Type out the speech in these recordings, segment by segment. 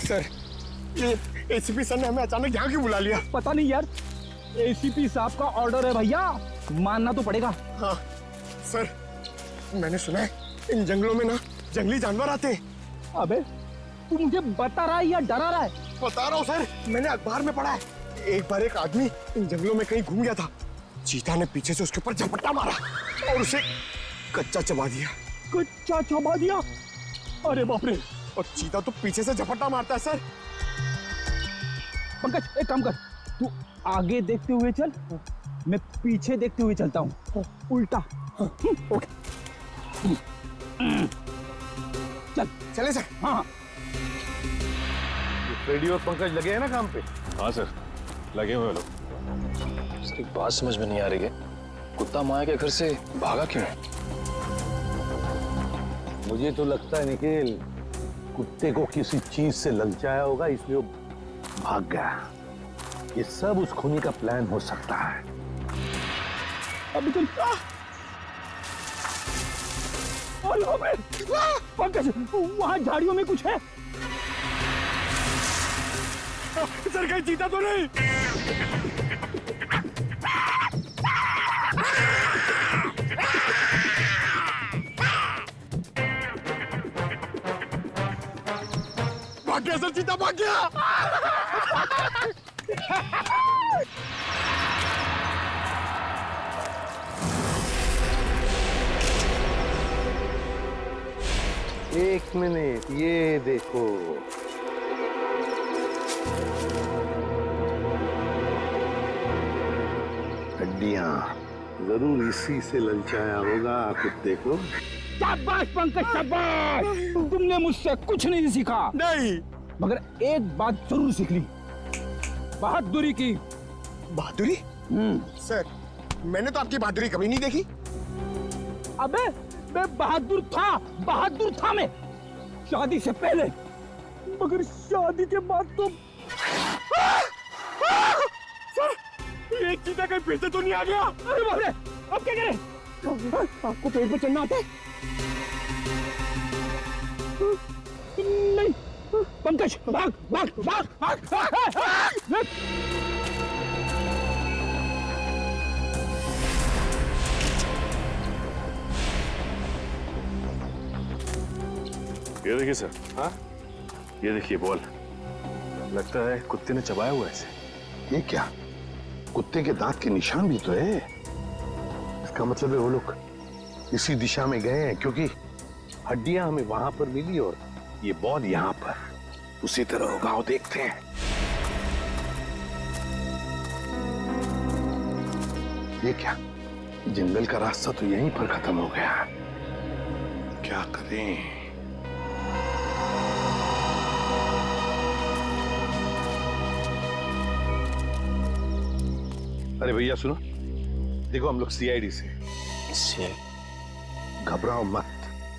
Sir, ये ACP sir ने हमें अचानक यहाँ क्यों बुला लिया? पता नहीं यार, एसीपी साहब का ऑर्डर है भैया, मानना तो पड़ेगा। हाँ सर, मैंने सुना है इन जंगलों में ना जंगली जानवर आते हैं। अबे तू मुझे बता रहा है या डरा रहा है? बता रहा हूँ सर, मैंने अखबार में पढ़ा है। एक बार एक आदमी इन जंगलों में कहीं घूम गया था, चीता ने पीछे से उसके ऊपर झपट्टा मारा और उसे कच्चा चबा दिया। कच्चा चबा दिया? अरे बाप रे। और चीता तो पीछे से झपट्टा मारता है सर। पंकज एक काम कर, तू आगे देखते हुए चल, मैं पीछे देखते हुए चलता हूँ, उल्टा। ओके चल। चले सर। हाँ रेडियो और पंकज लगे हैं ना काम पे? हाँ सर, लगे हुए लोग। सर एक बात समझ में नहीं आ रही है, कुत्ता माया के घर से भागा क्यों? मुझे तो लगता है निखिल, कुत्ते को किसी चीज से ललचाया होगा, इसलिए वो भाग गया। ये सब उस खूनी का प्लान हो सकता है। अभी चल। पंकज वहां झाड़ियों में कुछ है। सर कहीं चीता तो नहीं? भाग गया सर, चीता भाग गया। एक मिनट, ये देखो। हड्डियां, जरूर इसी से ललचाया होगा कुत्ते को। शाबाश पंकज शाबाश, तुमने मुझसे कुछ नहीं सीखा। नहीं, मगर एक बात जरूर सीख ली, बहादुरी की। बहादुरी? सर मैंने तो आपकी बहादुरी कभी नहीं देखी। अबे मैं बहादुर था मैं, शादी से पहले, मगर शादी के बाद तो। सर ये चीता कहीं फिर से तो नहीं आ गया? अरे बाप रे, अब क्या करें? आपको पेड़ पर चढ़ना आता है? नहीं पंकज, भाग भाग भाग भाग, भाग। ये देखिए सर। हाँ, ये देखिए बॉल, लगता है कुत्ते ने चबाया हुआ है इसे। ये क्या, कुत्ते के दांत के निशान भी तो है। इसका मतलब है वो लोग इसी दिशा में गए हैं, क्योंकि हड्डियां हमें वहां पर मिली और ये बॉल यहाँ पर। उसी तरह होगा, वो देखते हैं। ये क्या, जंगल का रास्ता तो यहीं पर खत्म हो गया। क्या करें? अरे भैया सुनो, देखो हम लोग सीआईडी से। घबराओ मत,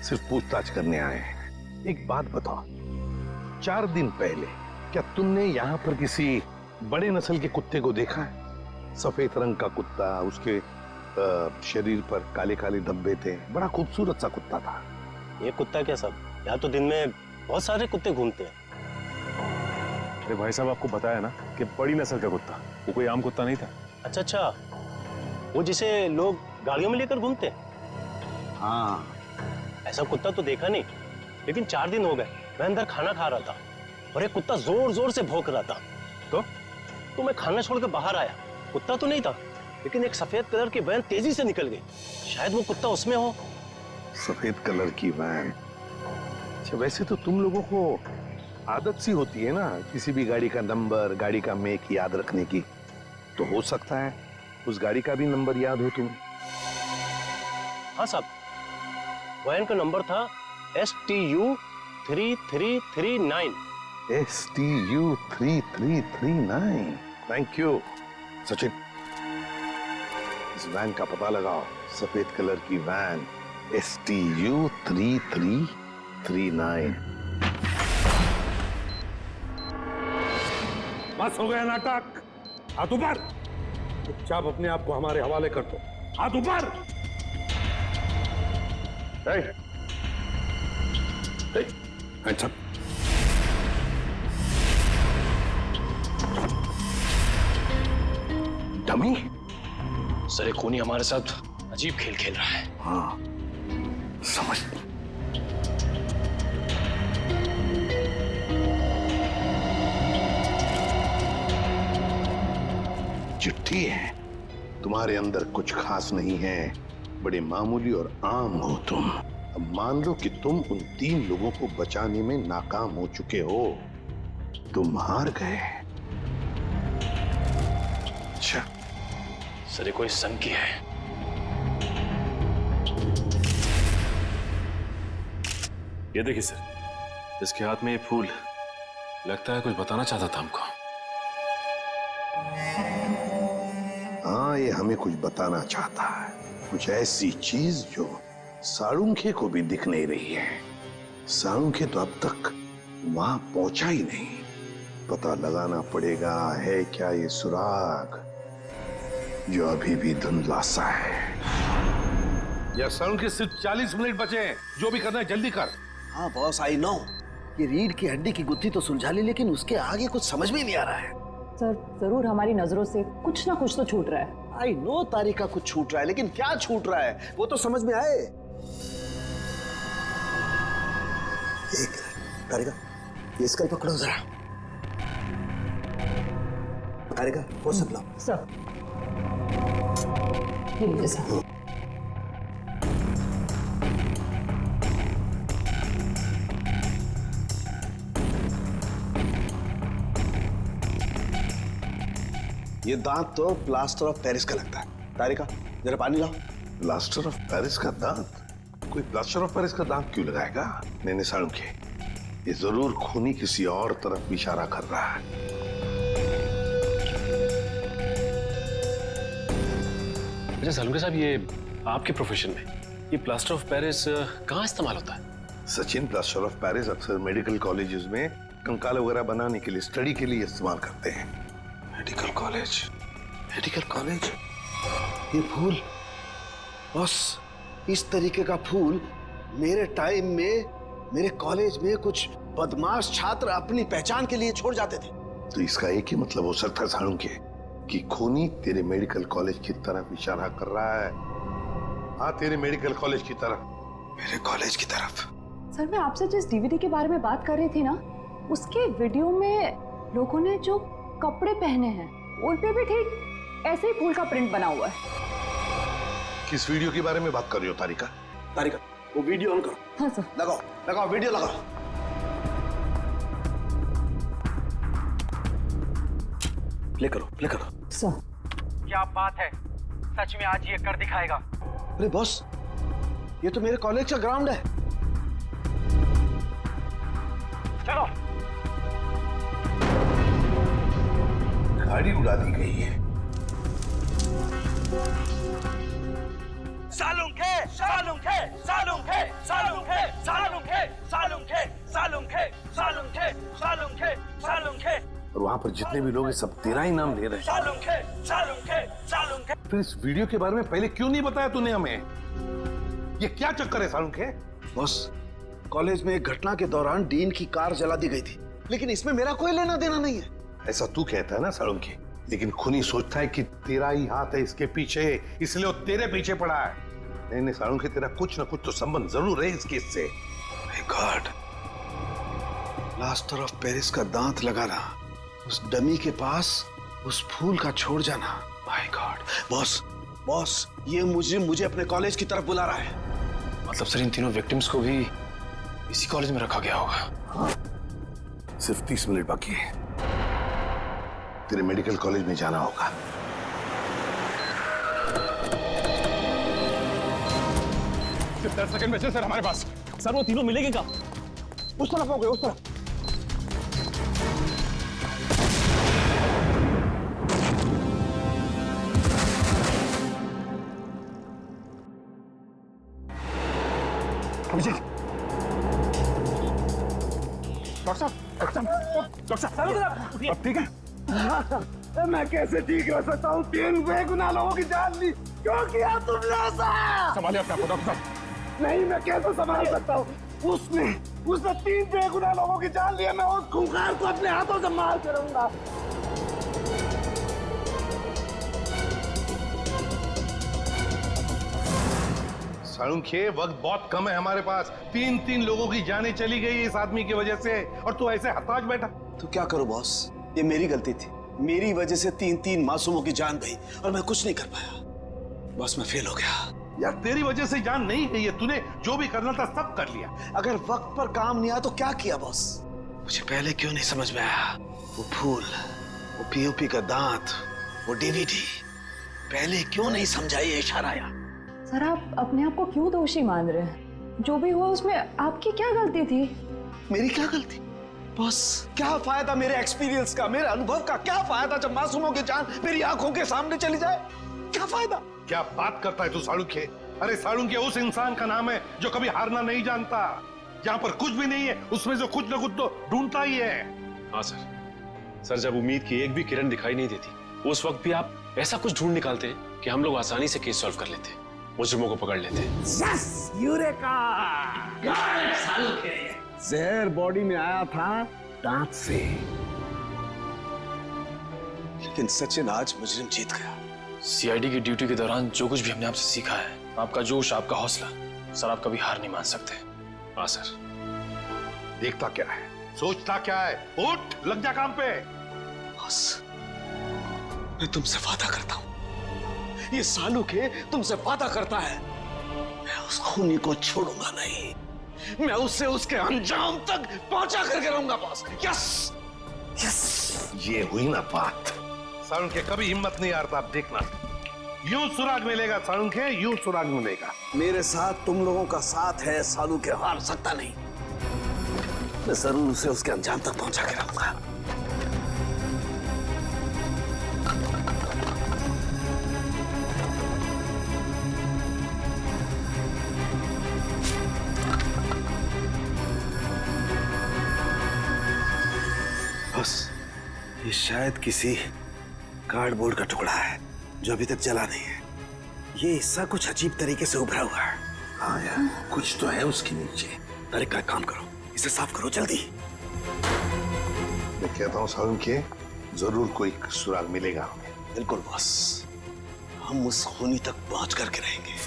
सिर्फ पूछताछ करने आए हैं। एक बात बताओ, 4 दिन पहले क्या तुमने यहाँ पर किसी बड़े नस्ल के कुत्ते को देखा है? सफेद रंग का कुत्ता, उसके शरीर पर काले काले धब्बे थे, बड़ा खूबसूरत सा कुत्ता था। ये कुत्ता क्या सब, यहाँ तो दिन में बहुत सारे कुत्ते घूमते हैं। अरे भाई साहब, आपको बताया ना कि बड़ी नस्ल का कुत्ता, वो कोई आम कुत्ता नहीं था। अच्छा, वो जिसे लोग गाड़ियों में लेकर घूमते हैं? हाँ, ऐसा कुत्ता तो देखा नहीं, लेकिन 4 दिन हो गए मैं अंदर खाना खा रहा था और एक कुत्ता जोर जोर से भौंक रहा था। तो मैं खाना छोड़कर बाहर आया, कुत्ता तो नहीं था, लेकिन एक सफेद कलर की वैन तेजी से निकल गई। शायद वो कुत्ता उसमें हो। सफेद कलर की वैन। अच्छा, वैसे तो तुम लोगों को आदत सी होती है ना किसी भी गाड़ी का नंबर, गाड़ी का मेक याद रखने की, तो हो सकता है उस गाड़ी का भी नंबर याद हो तुम्हें। हाँ साहब, वैन का नंबर था STU 3339। STU 3339। Thank you Sachin, इस वैन का पता लगाओ। सफेद कलर की वैन, STU 3339। बस हो गया नाटक, हाथ ऊपर। चुपचाप अपने आप को हमारे हवाले कर दो, हाथ ऊपर। Hands up. मम्मी? सर ये खूनी हमारे साथ अजीब खेल खेल रहा है। हाँ, समझ। चिट्ठी है। तुम्हारे अंदर कुछ खास नहीं है, बड़े मामूली और आम हो तुम। अब मान लो कि तुम उन 3 लोगों को बचाने में नाकाम हो चुके हो, तुम हार गए। अच्छा सर ये कोई संग की है। ये देखिए सर, इसके हाथ में ये फूल, लगता है कुछ बताना चाहता था हमको। हाँ, ये हमें कुछ बताना चाहता है, कुछ ऐसी चीज जो साळुंखे को भी दिख नहीं रही है। साळुंखे तो अब तक वहां पहुंचा ही नहीं। पता लगाना पड़ेगा है क्या ये सुराग जो अभी भी धुंधला सा है। या साळुंखे सिर्फ 40 मिनट बचे हैं, जो भी करना है जल्दी कर। हाँ बॉस, आई नो ये रीढ़ की हड्डी की गुत्थी तो सुलझा ली, लेकिन उसके आगे कुछ समझ में नहीं आ रहा है। सर जरूर हमारी नजरों से कुछ ना कुछ तो छूट रहा है। आई नो तारिका कुछ छूट रहा है, लेकिन क्या छूट रहा है वो तो समझ में आए। एक तारिका, ये स्कल पकड़ो जरा। तारिका वो सब लो। सर ये लीजिए सर। ये दांत तो प्लास्टर ऑफ पेरिस का लगता है। तारिका जरा पानी लाओ। प्लास्टर ऑफ पेरिस का दांत? कोई प्लास्टर ऑफ पेरिस का दांत क्यों लगाएगा? नहीं साळुंखे, ये जरूर खूनी किसी और तरफ इशारा कर रहा है। अच्छा साळुंखे साहब, ये आपके प्रोफेशन में ये प्लास्टर ऑफ पेरिस कहाँ इस्तेमाल होता है? सचिन, प्लास्टर ऑफ पेरिस अक्सर मेडिकल कॉलेजेस में कंकाल वगैरह बनाने के लिए, स्टडी के लिए इस्तेमाल करते हैं। Medical college, medical college. ये फूल बॉस, इस तरीके का फूल मेरे टाइम में मेरे कॉलेज में कुछ बदमाश छात्र अपनी पहचान के लिए छोड़ जाते थे। तो इसका एक ही मतलब हो सकता है साळुंखे कि खूनी तेरे मेडिकल कॉलेज की तरफ इशारा कर रहा है। हाँ, तेरे मेडिकल कॉलेज की तरफ। मेरे कॉलेज की तरफ। सर मैं आपसे जिस डीवीडी के बारे में बात कर रही थी ना, उसके वीडियो में लोगों ने जो कपड़े पहने हैं उन पे भी ठीक ऐसे ही फूल का प्रिंट बना हुआ है। किस वीडियो के बारे में बात कर रही हो तारिका? तारिका वो वीडियो ऑन करो। हाँ सर। लगाओ लगाओ वीडियो लगाओ। प्ले करो, प्ले करो। सर क्या बात है, सच में आज ये कर दिखाएगा। अरे बॉस, ये तो मेरे कॉलेज का ग्राउंड है। चलो। गाड़ी उड़ा दी गई है। साळुंखे, साळुंखे, साळुंखे, साळुंखे, साळुंखे, साळुंखे, साळुंखे, साळुंखे, साळुंखे, साळुंखे, और वहां पर जितने भी लोग हैं सब तेरा ही नाम ले रहे हैं। साळुंखे, साळुंखे, साळुंखे। फिर इस वीडियो के बारे में पहले क्यों नहीं बताया तूने हमें? ये क्या चक्कर है साळुंखे? बॉस, कॉलेज में एक घटना के दौरान डीन की कार जला दी गई थी, लेकिन इसमें मेरा कोई लेना देना नहीं है। ऐसा तू कहता है ना साळुंखे, लेकिन खूनी सोचता है कि तेरा ही हाथ है इसके पीछे, इसलिए वो तेरे पीछे पड़ा है। नहीं नहीं साळुंखे, तेरा कुछ ना कुछ तो संबंध जरूर है इस केस से। My God, plaster of Paris का दांत लगाना, उस डमी के पास उस फूल का छोड़ जाना। माय गॉड बॉस, बॉस ये मुझे अपने कॉलेज की तरफ बुला रहा है। मतलब सर इन तीनों विक्टिम्स को भी इसी कॉलेज में रखा गया होगा। हाँ, सिर्फ 30 मिनट बाकी है, तेरे मेडिकल कॉलेज में जाना होगा। सिर्फ 10 सेकंड बचे सर हमारे पास। सर वो तीनों मिलेंगे क्या? उस तरफ हो गए, उस तरफ। अभिषेक, डॉक्टर साहब, अब ठीक है? मैं कैसे ठीक रह सकता हूँ? 3 बेगुनाह लोगों की जान ली, क्यों किया तुमने ऐसा? संभालिए अपने आप को डॉक्टर साहब। नहीं, मैं कैसे संभाल सकता हूँ? उसने 3 बेगुनाह लोगों की जान ली है। मैं उस खूंखार को अपने हाथों से मार करूंगा। सालुंखे, वक्त बहुत कम है हमारे पास। 3 लोगों की जानें चली गई इस आदमी की वजह से, और तू ऐसे हताश बैठा। तो क्या करूं बॉस, ये मेरी गलती थी। मेरी वजह से 3 मासूमों की जान गई और मैं कुछ नहीं कर पाया। बॉस मैं फेल हो गया। यार तेरी वजह से जान नहीं गई है, तूने जो भी करना था सब कर लिया। अगर वक्त पर काम नहीं आया तो क्या किया बॉस? मुझे पहले क्यों नहीं समझ में आया? वो फूल, वो पीओपी का दांत, वो डीवीडी, पहले क्यों नहीं समझा ये इशारा आया? सर आप अपने आप को क्यों दोषी मान रहे हैं? जो भी हुआ उसमें आपकी क्या गलती थी? मेरी क्या गलती? बॉस क्या फायदा मेरे एक्सपीरियंस का, मेरे अनुभव का? क्या फायदा जब मासूमों की जान मेरी आंखों के सामने चली जाए? क्या फायदा? क्या बात करता है तू सालुंखे? अरे सालुंखे उस इंसान का नाम है जो कभी हारना नहीं जानता। जहां पर कुछ भी नहीं है उसमें से कुछ ना कुछ तो ढूंढता ही है। हाँ सर, जब उम्मीद की एक भी किरण दिखाई नहीं देती, उस वक्त भी आप ऐसा कुछ ढूंढ निकालते हैं कि हम लोग आसानी से केस सॉल्व कर लेते, मुजरिमों को पकड़ लेते। Yes, eureka! जहर बॉडी में आया था दांत से। लेकिन सचिन आज मुजरिम जीत गया। सीआईडी की ड्यूटी के दौरान जो कुछ भी हमने आपसे सीखा है, आपका जोश, आपका हौसला, सर आप कभी हार नहीं मान सकते। हाँ सर। देखता क्या है, सोचता क्या है? उठ, लग जा काम पे। बॉस मैं तुमसे वादा करता हूं, ये सालुखे तुमसे वादा करता है, मैं उस खूनी को छोड़ूंगा नहीं। मैं उससे उसके अंजाम तक पहुंचा करके रहूंगा बॉस। Yes yes. ये हुई ना बात। सालुंखे कभी हिम्मत नहीं हारता, आप देखना। यूं सुराग मिलेगा सालुंखे, यूं सुराग मिलेगा। मेरे साथ तुम लोगों का साथ है, सालुखे हार सकता नहीं। मैं जरूर उसे उसके अंजाम तक पहुंचा के रहूंगा। बस ये शायद किसी कार्डबोर्ड का टुकड़ा है जो अभी तक जला नहीं है। ये हिस्सा कुछ अजीब तरीके से उभरा हुआ है। हाँ यार, कुछ तो है उसके नीचे। अरे क्या काम करो, इसे साफ करो जल्दी। मैं कहता हूँ सालुंखे, जरूर कोई सुराग मिलेगा हमें। बिल्कुल बॉस, हम उस खूनी तक पहुंच करके रहेंगे।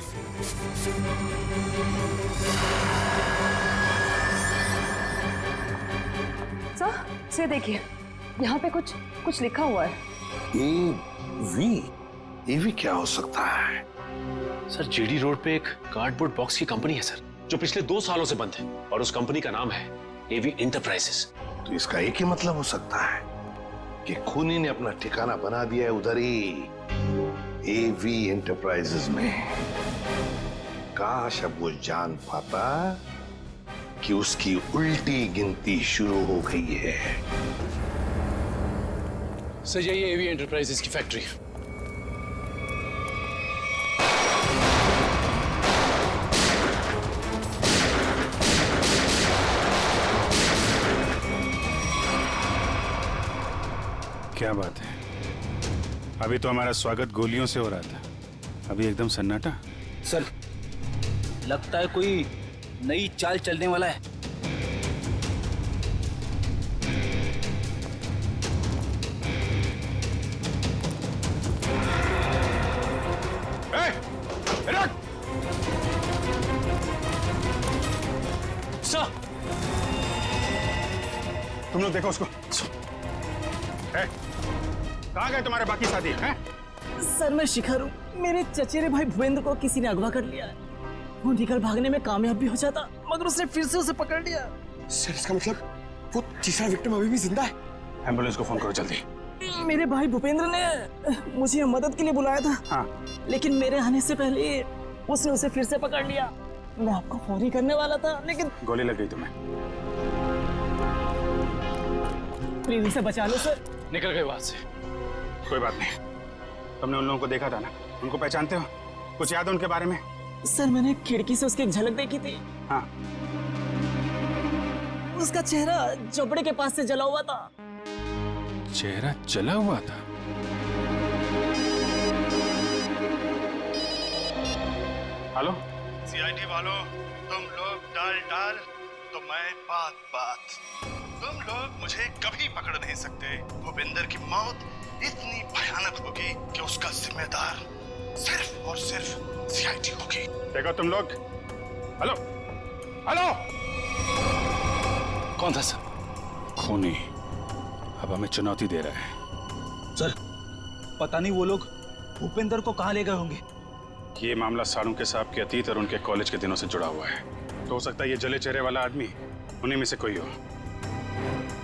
सर से देखिए, यहाँ पे कुछ लिखा हुआ है। एवी क्या हो सकता है? सर जीडी रोड पे एक कार्डबोर्ड बॉक्स की कंपनी है सर, जो पिछले 2 सालों से बंद है, और उस कंपनी का नाम है एवी एंटरप्राइजेस। तो इसका एक ही मतलब हो सकता है कि खूनी ने अपना ठिकाना बना दिया है उधर ही, एवी एंटरप्राइजेस में। काश अब वो जान पाता कि उसकी उल्टी गिनती शुरू हो गई है। सर यही एवी एंटरप्राइजेस की फैक्ट्री है। क्या बात है, अभी तो हमारा स्वागत गोलियों से हो रहा था, अभी एकदम सन्नाटा। सर लगता है कोई नई चाल चलने वाला है। सर तुम लोग देखो उसको। कहाँ गए तुम्हारे बाकी साथी हैं? सर मैं शिखर हूँ, मेरे चचेरे भाई भूपेंद्र को किसी ने अगवा कर लिया है। वो निकल भागने में कामयाब भी हो जाता, मगर उसने फिर से उसे पकड़ लिया। सर इसका मतलब वो तीसरा विक्टिम अभी भी जिंदा है? एम्बुलेंस को फोन करो जल्दी। मेरे भाई भूपेंद्र ने मुझे मदद के लिए बुलाया था। हाँ। लेकिन मेरे आने से पहले उसने उसे फिर से पकड़ लिया। मैं आपको फोन ही करने वाला था, लेकिन गोली लग गई तुम्हें। प्लीज उसे बचा लो सर। निकल गए वहां से। कोई बात नहीं, तुमने उन लोगों को देखा था ना, उनको पहचानते हो? कुछ याद है उनके बारे में? सर मैंने खिड़की से उसकी एक झलक देखी थी। हाँ। उसका चेहरा जबड़े के पास से जला हुआ था। चेहरा जला हुआ था? हेलो सीआईडी वालों, तुम लोग डाल तो मैं बात। तुम लोग मुझे कभी पकड़ नहीं सकते। भूपेंद्र की मौत इतनी भयानक होगी कि उसका जिम्मेदार सिर्फ और सिर्फ सीआईडी होगी। देखो तुम लोग, हेलो हेलो, कौन था सर? खूनी अब हमें चुनौती दे रहा है। सर पता नहीं वो लोग भूपेंद्र को कहाँ ले गए होंगे। ये मामला साळुंके साहब के अतीत और उनके कॉलेज के दिनों से जुड़ा हुआ है। तो हो सकता है ये जले चेहरे वाला आदमी उन्हीं में से कोई हो।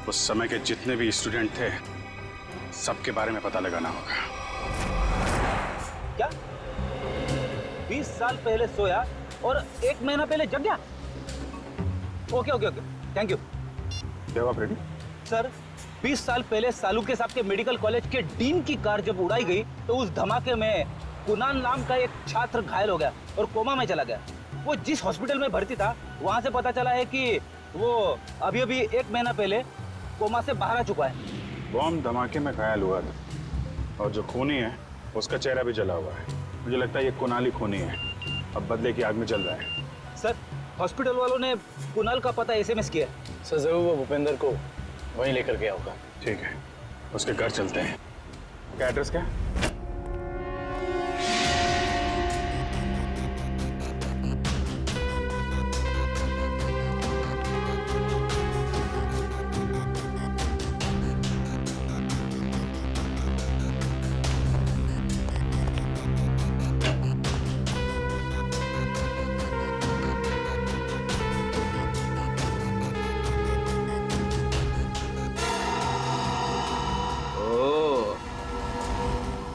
उस समय के जितने भी स्टूडेंट थे सबके बारे में पता लगाना होगा। क्या 20 साल पहले सोया और 1 महीना पहले जग गया? Okay okay okay, thank you. जवाब रेडी? सर 20 साल पहले साळुंके साहब के मेडिकल कॉलेज के डीन की कार जब उड़ाई गई तो उस धमाके में कुणाल नाम का एक छात्र घायल हो गया और कोमा में चला गया। वो जिस हॉस्पिटल में भर्ती था वहां से पता चला है कि वो अभी अभी 1 महीना पहले कोमा से बाहर आ चुका है। बॉम्ब धमाके में घायल हुआ था और जो खूनी है उसका चेहरा भी जला हुआ है। मुझे लगता है ये कुणाल ही खूनी है। अब बदले की आग में जल रहा है। सर हॉस्पिटल वालों ने कुणाल का पता SMS किया। सर जरूर वो भूपेंद्र को वहीं लेकर गया होगा। ठीक है, उसके घर चलते हैं। क्या एड्रेस क्या?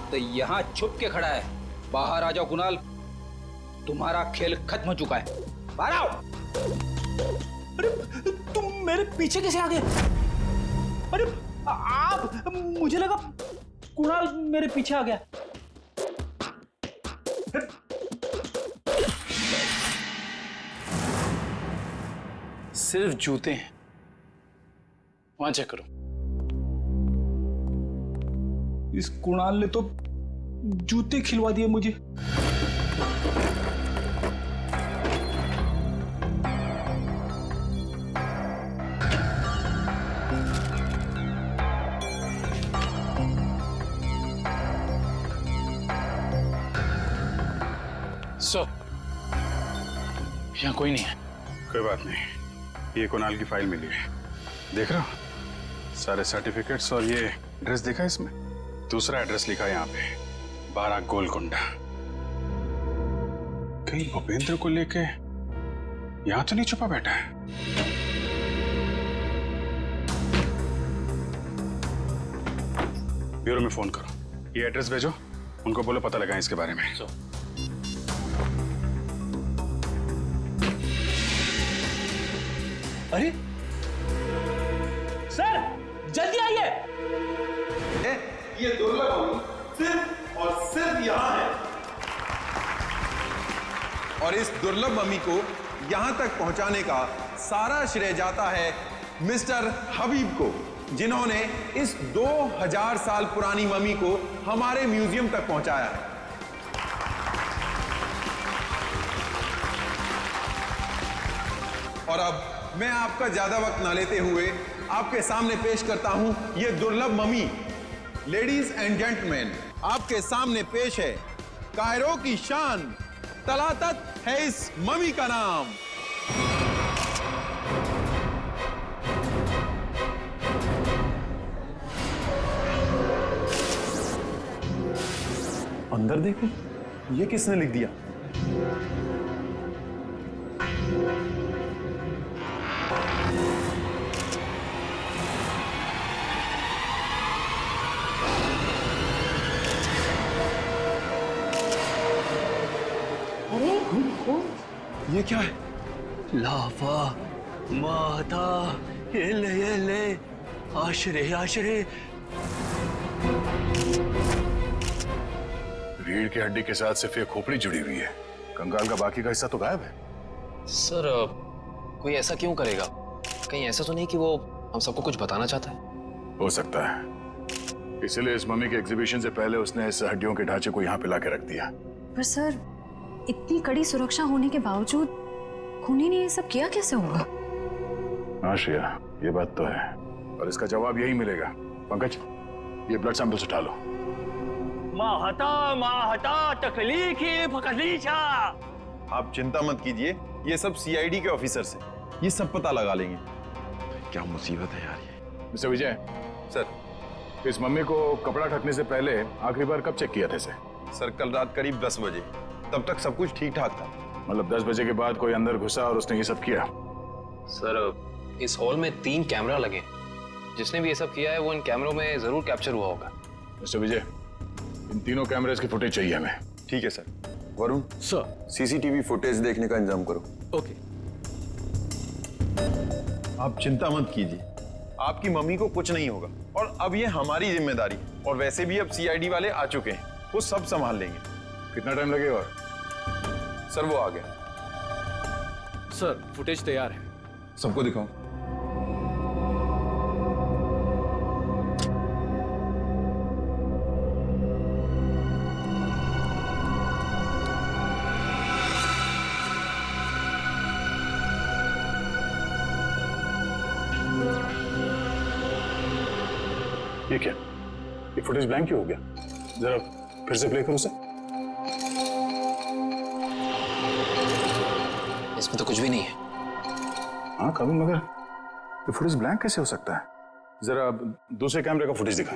तो यहाँ छुप के खड़ा है। बाहर आ जाओ कुणाल, तुम्हारा खेल खत्म हो चुका है। बाहर आओ। अरे तुम मेरे पीछे कैसे आ गए? अरे आप, मुझे लगा कुणाल मेरे पीछे आ गया। सिर्फ जूते हैं, वहां चेक करो। इस कुणाल ने तो जूते खिलवा दिए मुझे। सर यहाँ कोई नहीं है। कोई बात नहीं, ये कुणाल की फाइल मिली है। देख रहा हो सारे सर्टिफिकेट्स और ये एड्रेस देखा इसमें। दूसरा एड्रेस लिखा है यहाँ पे, 12 गोलकुंडा। कहीं भूपेंद्र को लेके यहाँ तो नहीं छुपा बैठा है? ब्यूरो में फोन करो, ये एड्रेस भेजो, उनको बोलो पता लगाएं इसके बारे में। अरे सर जल्दी आइए। ये दुर्लभ मम्मी सिर्फ और सिर्फ यहाँ है, और इस दुर्लभ मम्मी को यहाँ तक पहुँचाने का सारा श्रेय जाता है मिस्टर हबीब को, जिन्होंने इस 2000 साल पुरानी मम्मी को हमारे म्यूजियम तक पहुँचाया है। और अब मैं आपका ज्यादा वक्त ना लेते हुए आपके सामने पेश करता हूं ये दुर्लभ मम्मी। लेडीज एंड जेंटलमैन, आपके सामने पेश है कायरो की शान, तलातत है इस मम्मी का नाम। अंदर देखो, ये किसने लिख दिया? ये क्या है? लाफा माता ये ले आश्रय आश्रय। रीढ़ की हड्डी के साथ सिर्फ ये खोपड़ी जुड़ी हुई है, कंकाल का बाकी का हिस्सा तो गायब है। सर कोई ऐसा क्यों करेगा? कहीं ऐसा तो नहीं कि वो हम सबको कुछ बताना चाहता है? हो सकता है, इसलिए इस मम्मी के एग्जीबिशन से पहले उसने इस हड्डियों के ढांचे को यहाँ पे ला के रख दिया। पर सर इतनी कड़ी सुरक्षा होने के बावजूद खूनी ने ये सब किया कैसे होगा? हाँ श्रेया, ये बात तो है, और इसका जवाब यही मिलेगा। पंकज, ये ब्लड सैंपल्स उठा लो। माहता तकलीफ कलीचा। आप चिंता मत कीजिए, ये सब सीआईडी के ऑफिसर्स हैं, ये सब पता लगा लेंगे। क्या मुसीबत है यार ये। मिस्टर विजय सर, इस मम्मी को कपड़ा ढकने से पहले आखिरी बार कब चेक किया था इसे? सर कल रात करीब 10 बजे, तब तक सब कुछ ठीक ठाक था। मतलब 10 बजे के बाद कोई अंदर घुसा और उसने ये सब किया? सर इस हॉल में 3 कैमरा लगे, जिसने भी ये सब किया है वो इन कैमरों में जरूर कैप्चर हुआ होगा। मिस्टर विजय, इन तीनों कैमरेज की फुटेज चाहिए हमें। ठीक है sir. Varun sir, CCTV footage देखने का इंतजाम करो। ओके। आप चिंता मत कीजिए, आपकी मम्मी को कुछ नहीं होगा और अब ये हमारी जिम्मेदारी है। और वैसे भी अब सीआईडी वाले आ चुके हैं, वो सब संभाल लेंगे। कितना टाइम लगेगा? सर वो आ गया। सर फुटेज तैयार है। सबको दिखाओ। ये क्या? ये फुटेज ब्लैंक क्यों हो गया? जरा फिर से प्ले करो उसे। इसमें तो कुछ भी नहीं है। हाँ काबिल, मगर ये फुटेज ब्लैंक कैसे हो सकता है? जरा दूसरे कैमरे का फुटेज दिखा।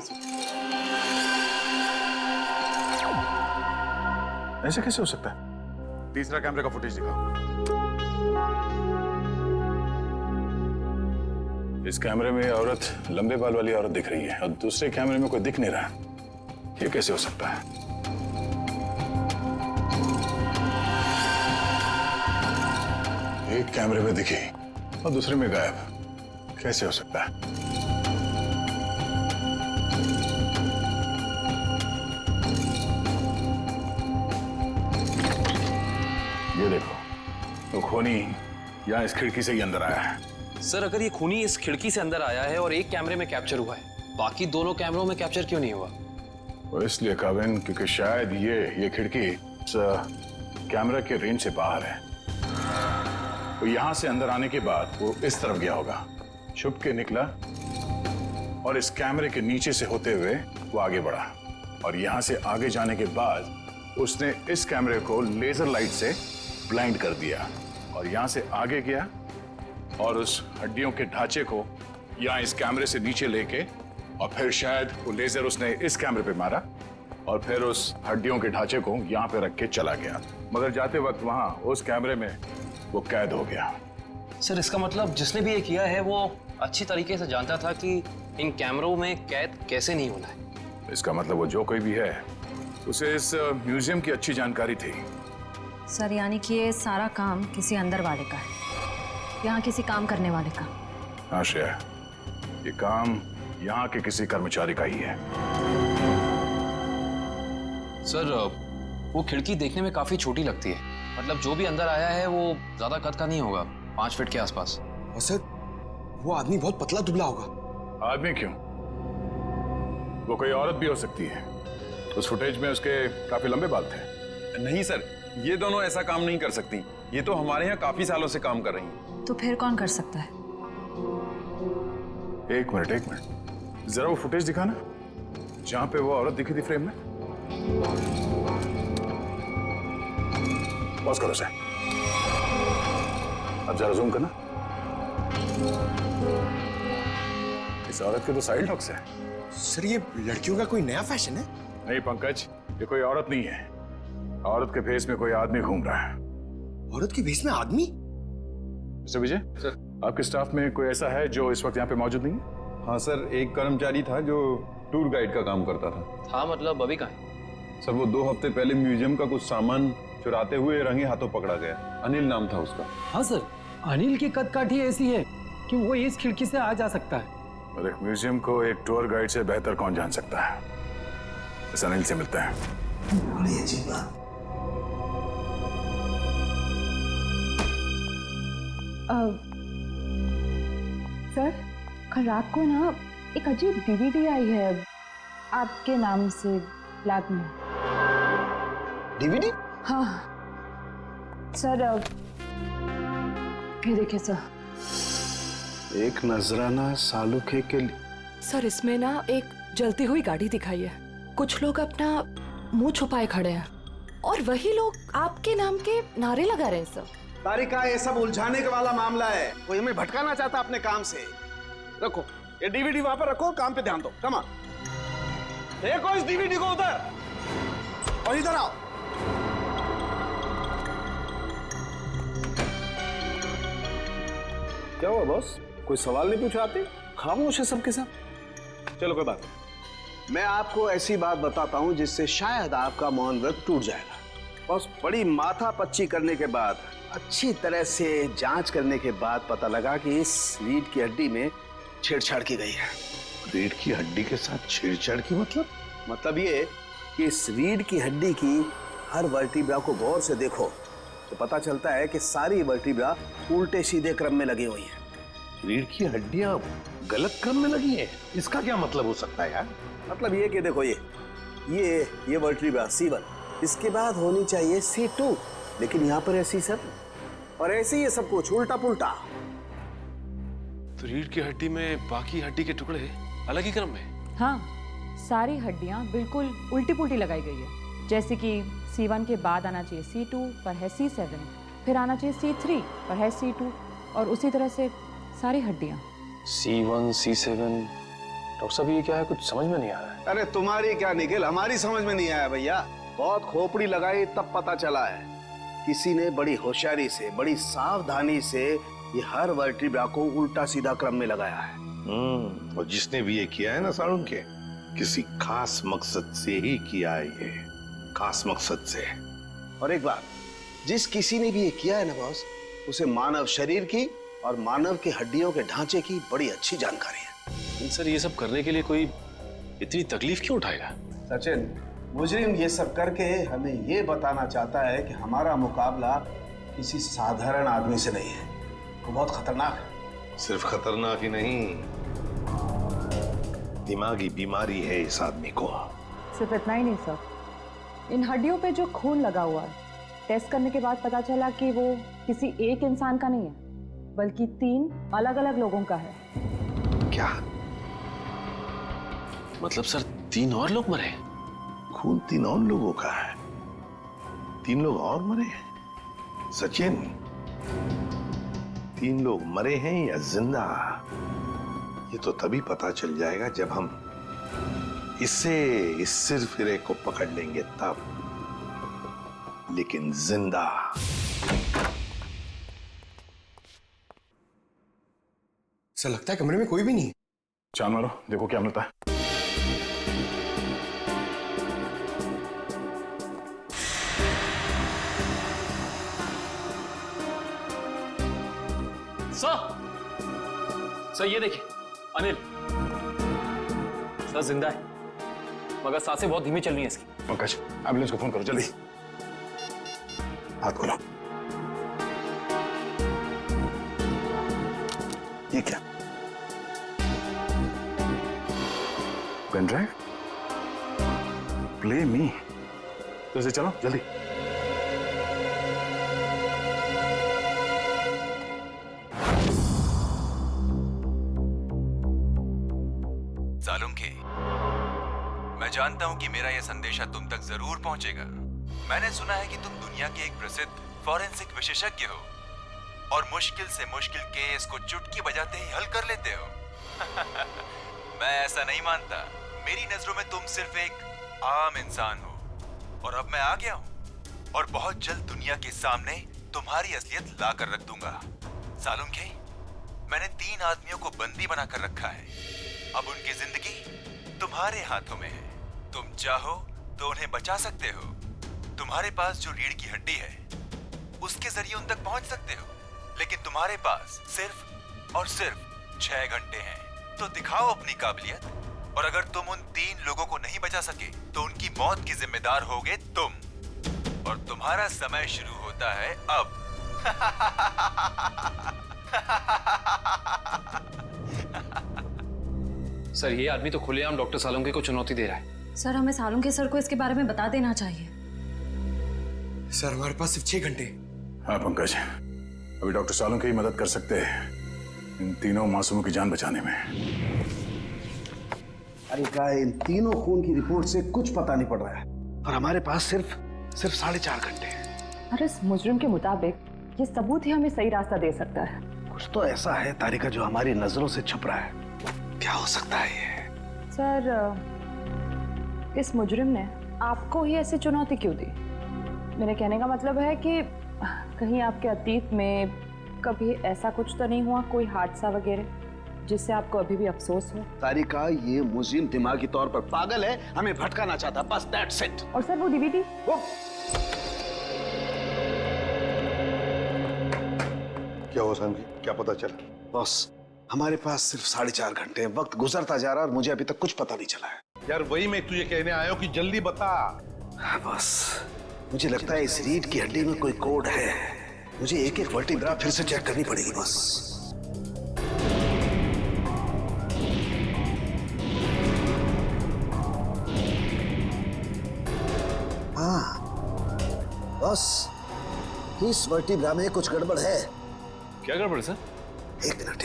ऐसे कैसे हो सकता है? तीसरा कैमरे का फुटेज दिखाओ। इस कैमरे में औरत, लंबे बाल वाली औरत दिख रही है और दूसरे कैमरे में कोई दिख नहीं रहा। ये कैसे हो सकता है? एक कैमरे में दिखी और दूसरे में गायब। कैसे हो सकता है? ये देखो, तो खूनी यहाँ इस खिड़की से ही अंदर आया है। सर अगर ये खूनी इस खिड़की से अंदर आया है और एक कैमरे में कैप्चर हुआ है, बाकी दोनों कैमरों में कैप्चर क्यों नहीं हुआ? वो इसलिए काबिन क्योंकि शायद ये खिड़की इस कैमरा के रेंज से बाहर है। तो यहां से अंदर आने के बाद वो इस तरफ गया होगा, छुप के निकला और इस कैमरे के नीचे से होते हुए वो आगे बढ़ा और यहां से आगे जाने के बाद उसने इस कैमरे को लेजर लाइट से ब्लाइंड कर दिया और यहां से आगे गया और उस हड्डियों के ढांचे को यहाँ इस कैमरे से नीचे लेके और फिर शायद वो लेजर उसने इस कैमरे पे मारा और फिर उस हड्डियों के ढांचे को यहाँ पे रख के चला गया, मगर जाते वक्त वहां उस कैमरे में वो कैद हो गया। सर इसका मतलब जिसने भी ये किया है वो अच्छी तरीके से जानता था कि इन कैमरों में कैद कैसे नहीं होना है। इसका मतलब वो जो कोई भी है उसे इस म्यूजियम की अच्छी जानकारी थी। सर यानी कि ये सारा काम किसी अंदर वाले का है, यहाँ किसी काम करने वाले का। हाँ श्रेया, ये काम यहाँ के किसी कर्मचारी का ही है। सर वो खिड़की देखने में काफी छोटी लगती है, मतलब जो भी अंदर आया है वो ज्यादा कद का नहीं होगा, 5 फीट के आसपास। सर वो आदमी बहुत पतला दुबला होगा। आदमी क्यों, वो कोई औरत भी हो सकती है। उस फुटेज में उसके काफी लंबे बाल थे। नहीं सर, ये दोनों ऐसा काम नहीं कर सकती। ये तो हमारे यहाँ काफी सालों से काम कर रही हैं। तो फिर कौन कर सकता है? एक मिनट, जरा वो फुटेज दिखाना जहां पे वो औरत दिखी थी फ्रेम में। पॉज करो सर, अब जरा जूम करना। इस औरत के तो साइड लॉक्स है। सर ये लड़कियों का कोई नया फैशन है? नहीं पंकज, ये कोई औरत नहीं है। औरत के भेस में कोई आदमी घूम रहा है। औरत के भेस में आदमी? मिस्टर विजय सर, आपके स्टाफ में कोई ऐसा है जो इस वक्त यहाँ पे मौजूद नहीं है? हाँ सर, एक कर्मचारी था जो टूर गाइड का काम करता था। हाँ मतलब अभी कहाँ है? सर वो 2 हफ्ते पहले म्यूजियम का कुछ सामान चुराते हुए रंगे हाथों पकड़ा गया। अनिल नाम था उसका। हाँ सर, अनिल की कदकाठी ऐसी है कि वो इस खिड़की से आ जा सकता है। और एक म्यूजियम को एक टूर गाइड से बेहतर कौन जान सकता है? इस अनिल से मिलता है। बड़ी अजीब बात। सर कल रात को ना एक अजीब डीवीडी आई है आपके नाम से लैब में। डीवीडी? हाँ सर, ये देखिए सर। एक नजराना सालुखे के लिए। सर इसमें ना एक जलती हुई गाड़ी दिखाई है। कुछ लोग अपना मुंह छुपाए खड़े हैं और वही लोग आपके नाम के नारे लगा रहे हैं सर। तारिका, ये सब उलझाने के वाला मामला है, कोई हमें भटकाना चाहता अपने काम से। रखो ये डीवीडी वहां पर रखो, काम पे ध्यान दो। कमा देखो इस डीवीडी को उधर, और इधर आओ। क्या हुआ बॉस, कोई सवाल नहीं पूछा आते? खामोश है सबके साथ। चलो कोई बात नहीं, मैं आपको ऐसी बात बताता हूं जिससे शायद आपका मौन व्रत टूट जाएगा। बॉस, बड़ी माथा पच्ची करने के बाद, अच्छी तरह से जांच करने के बाद पता लगा कि इस रीढ़ की हड्डी में छेड़छाड़ की गई है। रीढ़ की हड्डी के साथ छेड़छाड़ की मतलब ये कि इस रीढ़ की हड्डी की हर वर्टिब्रा को गौर से देखो तो पता चलता है कि सारी वर्टिब्रा उल्टे सीधे क्रम में लगी हुई हैं। रीढ़ की हड्डियां गलत क्रम में लगी हैं, इसका क्या मतलब हो सकता है यार? मतलब ये कि देखो ये वर्टिब्रा C1, इसके बाद होनी चाहिए C2, लेकिन यहाँ पर है C7, और ऐसे ही ये सब कुछ उल्टा पुल्टा। तो रीढ़ की हड्डी में बाकी हड्डी के टुकड़े अलग ही क्रम में? हाँ, सारी हड्डियां बिल्कुल उल्टी पुल्टी लगाई गई है। जैसे कि C1 के बाद आना चाहिए C2 पर है C7, फिर आना चाहिए C3 पर है C2, और उसी तरह से सारी हड्डियां। C1 C7, डॉक्टर साहब ये क्या है, कुछ समझ में नहीं आ रहा है। अरे तुम्हारी क्या निखिल, हमारी समझ में नहीं आया भैया। बहुत खोपड़ी लगाई तब पता चला है। किसी ने बड़ी होशियारी से, बड़ी सावधानी से ये हर वर्टिब्रा को उल्टा सीधा क्रम में लगाया है। और जिसने भी ये किया है ना सारुण के, किसी खास मकसद से ही किया है, ये खास मकसद से। और एक बात, जिस किसी ने भी ये किया है ना बॉस, उसे मानव शरीर की और मानव के हड्डियों के ढांचे की बड़ी अच्छी जानकारी है। सर ये सब करने के लिए कोई इतनी तकलीफ क्यों उठाएगा? सचिन, मुजरिम ये सब करके हमें ये बताना चाहता है कि हमारा मुकाबला किसी साधारण आदमी से नहीं है, वो बहुत खतरनाक है। सिर्फ खतरनाक ही नहीं, दिमागी बीमारी है इस आदमी को। सिर्फ इतना ही नहीं सर, इन हड्डियों पे जो खून लगा हुआ है, टेस्ट करने के बाद पता चला कि वो किसी एक इंसान का नहीं है, बल्कि 3 अलग अलग लोगों का है। क्या मतलब सर 3 और लोग मरे? खून 3 और लोगों का है? 3 लोग और मरे हैं? सचिन, 3 लोग मरे हैं या जिंदा, ये तो तभी पता चल जाएगा जब हम इस सिरफिरे को पकड़ लेंगे तब। लेकिन जिंदा। ऐसा लगता है कमरे में कोई भी नहीं है। चाल मारो, देखो क्या मिलता है। सर ये देखिए, अनिल सर जिंदा है, मगर सांसें बहुत धीमी चल रही हैं इसकी। पंकज, एम्बुलेंस को फोन करो जल्दी। हाथ खोलो। ये क्या? Pen drive? Play me. तो इसे चलो जल्दी। सालुंखे, मैं जानता हूं कि मेरा यह संदेशा तुम तक जरूर पहुंचेगा। मैंने सुना है कि तुम दुनिया के एक प्रसिद्ध फॉरेंसिक विशेषज्ञ हो और मुश्किल से मुश्किल केस को चुटकी बजाते ही हल कर लेते हो। मैं ऐसा नहीं मानता। मेरी नजरों में तुम सिर्फ एक आम इंसान हो, और अब मैं आ गया हूं और बहुत जल्द दुनिया के सामने तुम्हारी असलियत ला कर रख दूंगा। सालुंखे, मैंने 3 आदमियों को बंदी बनाकर रखा है। अब उनकी जिंदगी तुम्हारे हाथों में है। तुम चाहो तो उन्हें बचा सकते हो। तुम्हारे पास जो रीढ़ की हड्डी है, उसके जरिए उन तक पहुंच सकते हो, लेकिन तुम्हारे पास सिर्फ और सिर्फ 6 घंटे हैं। तो दिखाओ अपनी काबिलियत, और अगर तुम उन 3 लोगों को नहीं बचा सके तो उनकी मौत की जिम्मेदार होगे तुम, और तुम्हारा समय शुरू होता है अब। सर ये आदमी तो खुलेआम डॉक्टर सालुंखे को चुनौती दे रहा है। सर हमें सालुंखे सर को इसके बारे में बता देना चाहिए। सर हमारे पास सिर्फ 6 घंटे। हाँ पंकज, अभी डॉक्टर सालुंखे ही मदद कर सकते हैं इन 3 मासूमों की जान बचाने में। अरे क्या इन तीनों खून की रिपोर्ट से कुछ पता नहीं पड़ रहा है। और हमारे पास सिर्फ 4.5 घंटे हैं। और इस मुजरिम के मुताबिक ये सबूत ही हमें सही रास्ता दे सकता है। कुछ तो ऐसा है तारिका जो हमारी नजरों से छुप रहा है। क्या हो सकता है ये? सर, इस मुजरिम ने आपको ही ऐसी चुनौती क्यों दी? मेरे कहने का मतलब है कि कहीं आपके अतीत में कभी ऐसा कुछ तो नहीं हुआ, कोई हादसा वगैरह जिससे आपको अभी भी अफसोस हो? तारिका, ये मुजिम दिमागी तौर पर पागल है, हमें भटकाना चाहता, बस दैट्स इट। और सर, वो डीवीडी? क्या हुआ सानवी? क्या पता चला? बॉस, हमारे पास सिर्फ 4.5 घंटे हैं। वक्त गुजरता जा रहा है और मुझे अभी तक कुछ पता नहीं चला है। यार वही मैं तुझे कहने आया हूँ कि जल्दी बता। बस मुझे लगता है इस रीढ़ की हड्डी में कोई कोड है। मुझे एक एक वर्टिब्रा फिर से चेक करनी पड़ेगी बस। हाँ बस, इस वर्टिब्रा में कुछ गड़बड़ है। क्या गड़बड़ सर? एक मिनट।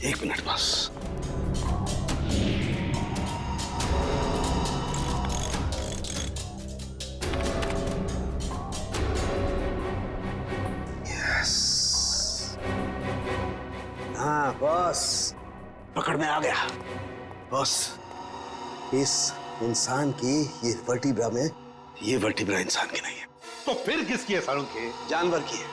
एक मिनट बस। हाँ बॉस, पकड़ में आ गया। बॉस, इस इंसान की ये वर्टिब्रा में, ये वर्टिब्रा इंसान की नहीं है। तो फिर किसकी है सारुण के? जानवर की है।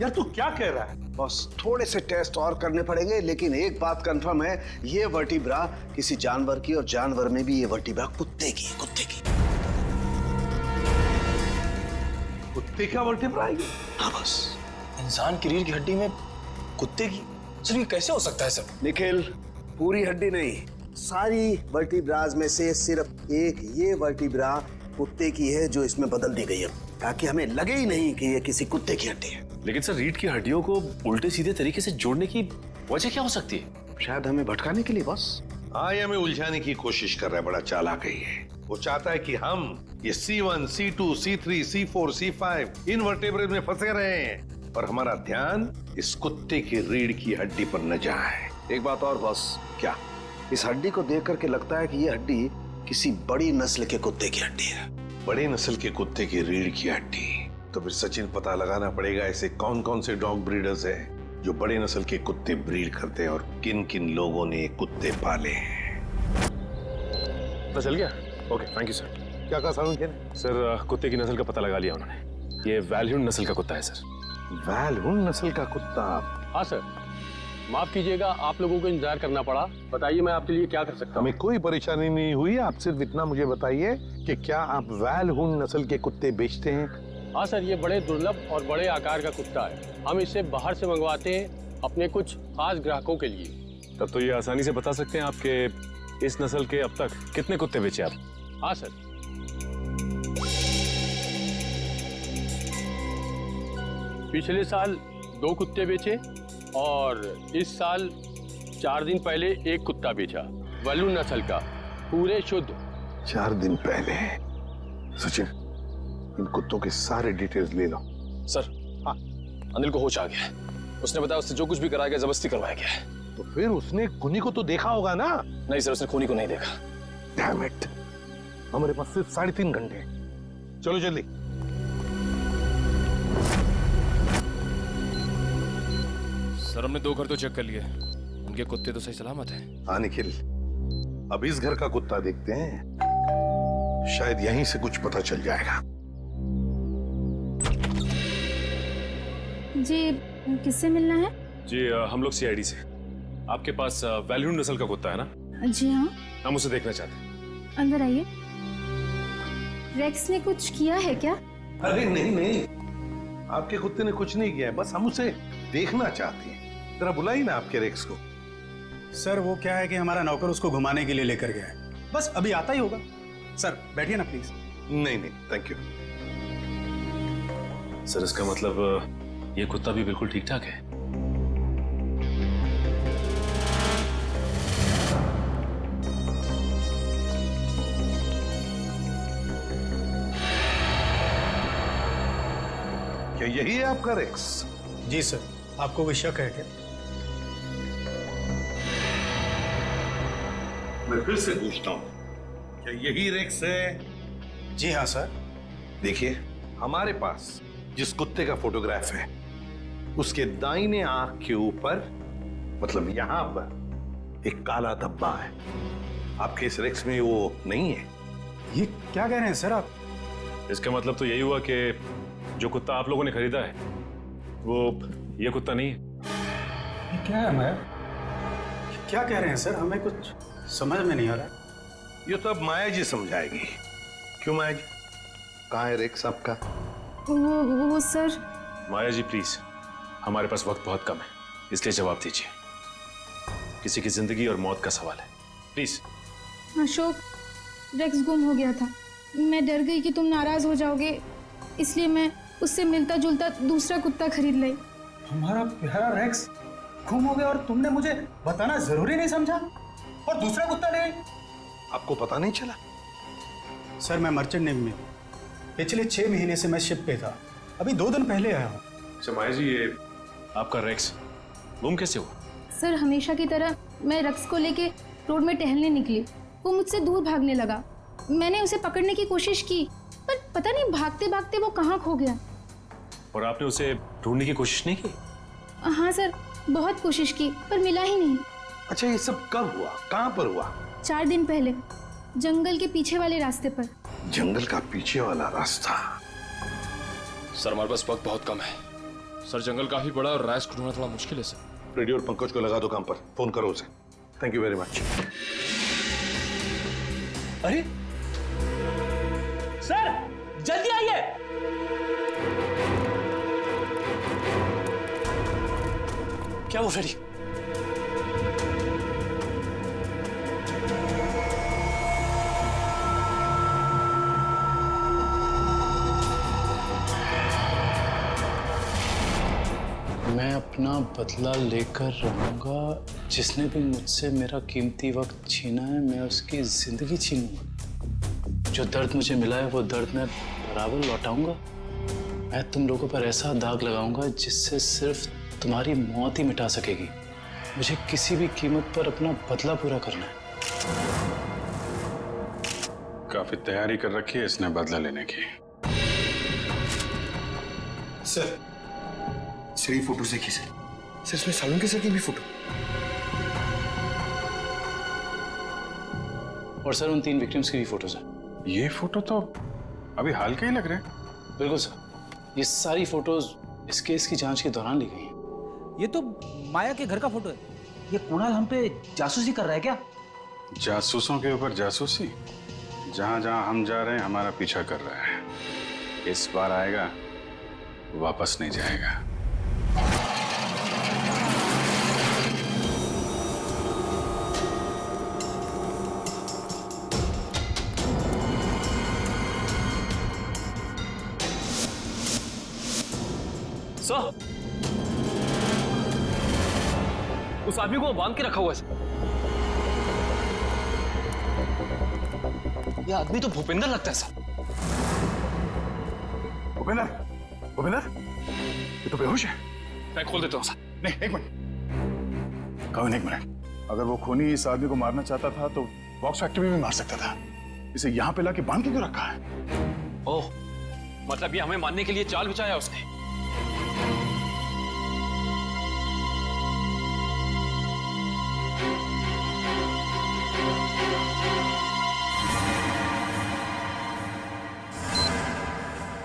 यार तू क्या कह रहा है? बॉस, थोड़े से टेस्ट और करने पड़ेंगे, लेकिन एक बात कंफर्म है, ये वर्टिब्रा किसी जानवर की, और जानवर में भी ये वर्टिब्रा कुत्ते की है। कुत्ते का वर्टिब्रा है? हाँ बस। इंसान की रीढ़ की हड्डी में कुत्ते की? सर, ये कैसे हो सकता है सर? निखिल, पूरी हड्डी नहीं, सारी वर्टिब्राज में से सिर्फ एक ये वर्टिब्रा कुत्ते की है जो इसमें बदल दी गई है, ताकि हमें लगे ही नहीं कि ये किसी कुत्ते की हड्डी है। लेकिन सर, रीढ़ की हड्डियों को उल्टे सीधे तरीके से जोड़ने की वजह क्या हो सकती है? शायद हमें भटकाने के लिए बस। हाँ, ये हमें उलझाने की कोशिश कर रहा है। बड़ा चालाक है ये। वो चाहता है कि हम ये C1, C2, C3, C4, C5 इन वर्टेब्रे में फंसे रहे हैं और हमारा ध्यान इस कुत्ते की रीढ़ की हड्डी पर न जाए। एक बात और बॉस। क्या? इस हड्डी को देख करके लगता है कि ये हड्डी किसी बड़ी नस्ल के कुत्ते की हड्डी है। बड़ी नस्ल के कुत्ते की रीढ़ की हड्डी? तो फिर सचिन, पता लगाना पड़ेगा ऐसे कौन कौन से डॉग ब्रीडर्स हैं जो बड़े नस्ल के कुत्ते ब्रीड करते हैं और किन किन लोगों ने कुत्ते पाले हैं। पता चल गया? Okay, thank you sir. क्या कहा सारुण के? सर, कुत्ते की नस्ल का पता लगा लिया उन्होंने। ये वैल्यून नस्ल का कुत्ता है सर। वैल्यून नस्ल का कुत्ता? हाँ सर, माफ कीजिएगा, आप लोगों को इंतजार करना पड़ा। बताइए मैं आपके लिए क्या कर सकता हूँ? हमें कोई परेशानी नहीं हुई। आप सिर्फ इतना मुझे बताइए कि क्या आप वैल्यून नस्ल के कुत्ते बेचते हैं? हाँ सर, ये बड़े दुर्लभ और बड़े आकार का कुत्ता है। हम इसे बाहर से मंगवाते हैं अपने कुछ खास ग्राहकों के लिए। तब तो ये आसानी से बता सकते हैं आपके इस नस्ल के अब तक कितने कुत्ते बेचे आप? हाँ सर, पिछले साल 2 कुत्ते बेचे और इस साल 4 दिन पहले 1 कुत्ता बेचा, वैल्यून नस्ल का, पूरे शुद्ध। 4 दिन पहले? सचिन, इन कुत्तों के सारे डिटेल्स ले लो। सर, हाँ, अनिल को होश आ गया है। उसने बताया उससे जो कुछ भी कराया गया जबरदस्ती करवाया गया है। तो फिर उसने खूनी को तो देखा होगा ना? नहीं सर, उसने खूनी को नहीं देखा। डैम इट, हमारे पास सिर्फ 3.5 घंटे। चलो जल्दी। सर, हमने 2 घर तो चेक कर लिए, उनके कुत्ते तो सही सलामत हैं। हाँ निखिल, अब इस घर का कुत्ता देखते हैं, शायद यहीं से कुछ पता चल जाएगा। जी, किससे मिलना है? जी, हम लोग CID से। आपके पास वैल्यून नस्ल का कुत्ता है ना? जी हाँ। हम उसे देखना चाहते हैं। अंदर आइए। रेक्स ने कुछ किया है क्या? अरे नहीं, आपके कुत्ते ने कुछ नहीं किया है, बस हम उसे देखना चाहते हैं। जरा बुलाइए ना आपके रेक्स को। सर, वो क्या है कि हमारा नौकर उसको घुमाने के लिए लेकर गया है, बस अभी आता ही होगा। सर बैठिए ना प्लीज। नहीं, थैंक यू। सर, इसका मतलब ये कुत्ता भी बिल्कुल ठीक ठाक है? क्या यही है आपका रेक्स? जी सर, आपको कोई शक है क्या? मैं फिर से पूछता हूँ, क्या यही रेक्स है? जी हाँ सर। देखिए, हमारे पास जिस कुत्ते का फोटोग्राफ है उसके दाहिने आंख के ऊपर, मतलब यहां पर एक काला धब्बा है। आपके इस रेक्स में वो नहीं है। ये क्या कह रहे हैं सर आप? इसका मतलब तो यही हुआ कि जो कुत्ता आप लोगों ने खरीदा है वो ये कुत्ता नहीं है। ये क्या है माया? क्या कह रहे हैं सर? हमें कुछ समझ में नहीं आ रहा। ये तो अब माया जी समझाएगी। क्यों माया जी, कहाँ है रेक्स आपका? वो सर। माया जी प्लीज, हमारे पास वक्त बहुत कम है, इसलिए जवाब दीजिए। किसी की जिंदगी और मौत का सवाल है, प्लीज। अशोक, रेक्स गुम हो गया था। मैं डर गई कि तुम नाराज हो जाओगे, इसलिए मैं उससे मिलता जुलता दूसरा कुत्ता खरीद लाई। हमारा प्यारा रेक्स गुम हो गया और तुमने मुझे बताना जरूरी नहीं समझा? और दूसरा कुत्ता नहीं? आपको पता नहीं चला? सर, मैं मर्चेंट नेवी में हूँ। पिछले 6 महीने से मैं शिप पे था, अभी 2 दिन पहले आया हूँ। अच्छा माया जी, ये आपका रेक्स गुम कैसे हुआ? सर, हमेशा की तरह मैं रेक्स को लेके रोड में टहलने निकली। वो मुझसे दूर भागने लगा। मैंने उसे पकड़ने की कोशिश की, पर पता नहीं भागते भागते वो कहाँ खो गया। और आपने उसे ढूंढने की कोशिश नहीं की? हाँ सर, बहुत कोशिश की पर मिला ही नहीं। अच्छा, ये सब कब हुआ, कहाँ पर हुआ? 4 दिन पहले, जंगल के पीछे वाले रास्ते पर। जंगल का पीछे वाला रास्ता? सर, हमारे पास वक्त बहुत कम है। सर, जंगल काफी बड़ा और रैश को ढूंढना थोड़ा मुश्किल है सर। रेडियो और पंकज को लगा दो काम पर, फोन करो उसे। Thank you very much. अरे सर, जल्दी आइए। क्या वो फ्रेडी? मैं अपना बदला लेकर रहूंगा। जिसने भी मुझसे मेरा कीमती वक्त छीना है, मैं उसकी जिंदगी छीनूंगा। जो दर्द मुझे मिला है वो दर्द मैं बराबर लौटाऊंगा। मैं तुम लोगों पर ऐसा दाग लगाऊंगा जिससे सिर्फ तुम्हारी मौत ही मिटा सकेगी। मुझे किसी भी कीमत पर अपना बदला पूरा करना है। काफी तैयारी कर रखी है इसने बदला लेने की। सर, ये फोटो देखिए सर। सर, इसमें सालून के सर की भी फोटो। और सर, उन 3 विक्टिम्स की भी फोटोज हैं। ये फोटो तो अभी हाल के ही लग रहे हैं। बिल्कुल सर, ये सारी फोटोज इस केस की जांच के दौरान ली गई हैं। ये तो माया के घर का फोटो है। ये कुणाल हम पे जासूसी कर रहा है क्या? जासूसों के ऊपर जासूसी? जहां जहां हम जा रहे हैं हमारा पीछा कर रहा है। इस बार आएगा, वापस नहीं जाएगा। सर, उस आदमी को बांध के रखा हुआ है। ये आदमी तो भूपेंद्र लगता है सर। भूपेंद्र, भूपेंद्र, ये तो बेहोश है। मैं खोल देता हूँ सर। नहीं, एक मिनट कविन, एक मिनट। अगर वो खूनी इस आदमी को मारना चाहता था तो बॉक्स फैक्ट्री में भी मार सकता था। इसे यहाँ पे लाके बांध के क्यों रखा है? ओह, मतलब ये हमें मारने के लिए चाल बिछाया उसने।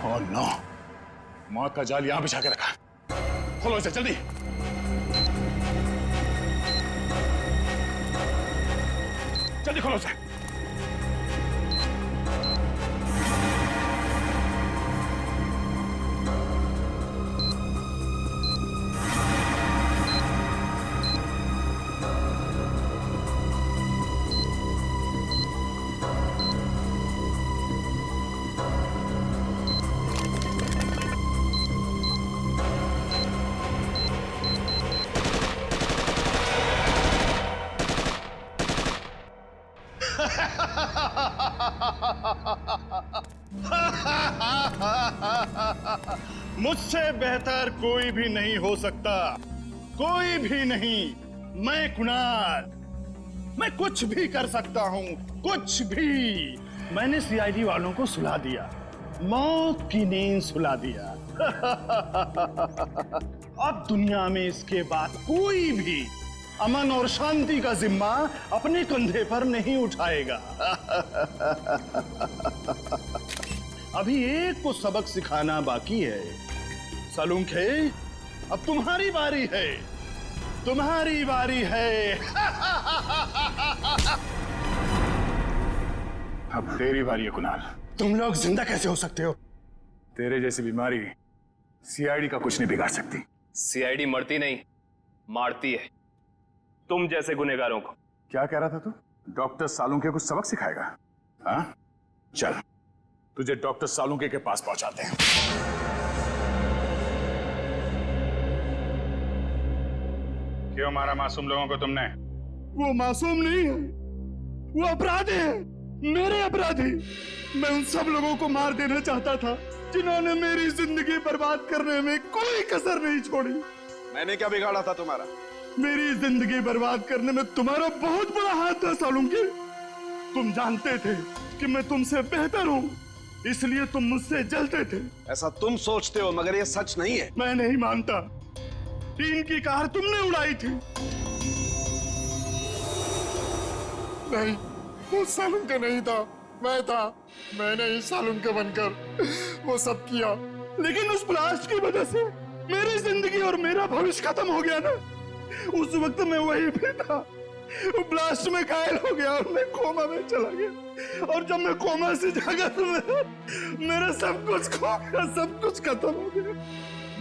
ओह नो, मौत का जाल यहां बिछा के रखा। खोलो इसे जल्दी। जल्दी खोलो इसे। मुझसे बेहतर कोई भी नहीं हो सकता, कोई भी नहीं। मैं कुणाल, मैं कुछ भी कर सकता हूं, कुछ भी। मैंने सीआईडी वालों को सुला दिया, मौत की नींद सुला दिया। अब दुनिया में इसके बाद कोई भी अमन और शांति का जिम्मा अपने कंधे पर नहीं उठाएगा। अभी एक को सबक सिखाना बाकी है। सालुंखे, अब तुम्हारी बारी है, तुम्हारी बारी है। अब तेरी बारी है कुणाल। तुम लोग जिंदा कैसे हो सकते हो? तेरे जैसी बीमारी सीआईडी का कुछ नहीं बिगाड़ सकती। सीआईडी मरती नहीं, मारती है तुम जैसे गुनहगारों को। क्या कह रहा था तू? डॉक्टर सालुंके को सबक सिखाएगा? हाँ, चल तुझे डॉक्टर सालुंके के पास पहुंचाते हैं। क्यों मारा मासूम लोगों को तुमने? वो मासूम नहीं है, वो अपराधी है, मेरे अपराधी। मैं उन सब लोगों को मार देना चाहता था जिन्होंने मेरी जिंदगी बर्बाद करने में कोई कसर नहीं छोड़ी। मैंने क्या बिगाड़ा था तुम्हारा? मेरी जिंदगी बर्बाद करने में तुम्हारा बहुत बड़ा हाथ था सालुंके। तुम जानते थे कि मैं तुमसे बेहतर हूँ, इसलिए तुम मुझसे जलते थे। ऐसा तुम सोचते हो, मगर ये सच नहीं है। मैं नहीं मानता। टीन की कार तुमने उड़ाई थी। नहीं, वो सालुंके नहीं था, मैं था। मैंने ही सालुंके बनकर वो सब किया। लेकिन उस ब्लास्ट की वजह से मेरी जिंदगी और मेरा भविष्य खत्म हो गया ना। उस वक्त मैं वहीं पे था, वो ब्लास्ट में घायल हो गया और मैं कोमा में चला गया। और जब मैं कोमा से जागा तो मेरा सब कुछ खो गया, सब कुछ खत्म हो गया।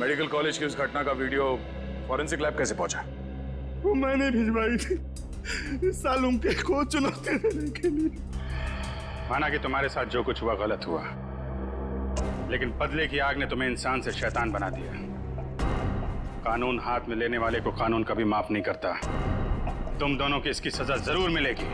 मेडिकल कॉलेज की उस घटना का वीडियो फॉरेंसिक लैब कैसे पहुंचा? वो मैंने भिजवाई थी सालुंके को चुनौती देने के लिए। माना कि तुम्हारे साथ जो कुछ हुआ गलत हुआ, लेकिन बदले की आग ने तुम्हें इंसान से शैतान बना दिया। कानून हाथ में लेने वाले को कानून कभी माफ नहीं करता। तुम दोनों की इसकी सजा जरूर मिलेगी।